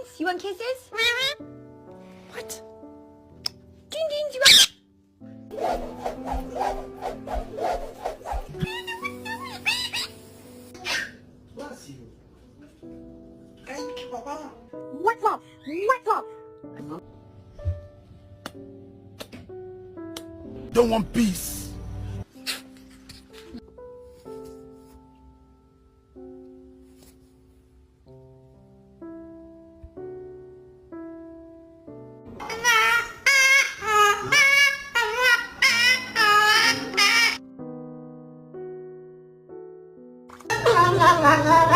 dings? You want kisses? What? Ding dings, you want... Bless you. Thank you, Papa. What's up? What's up? Don't want peace. La la la la.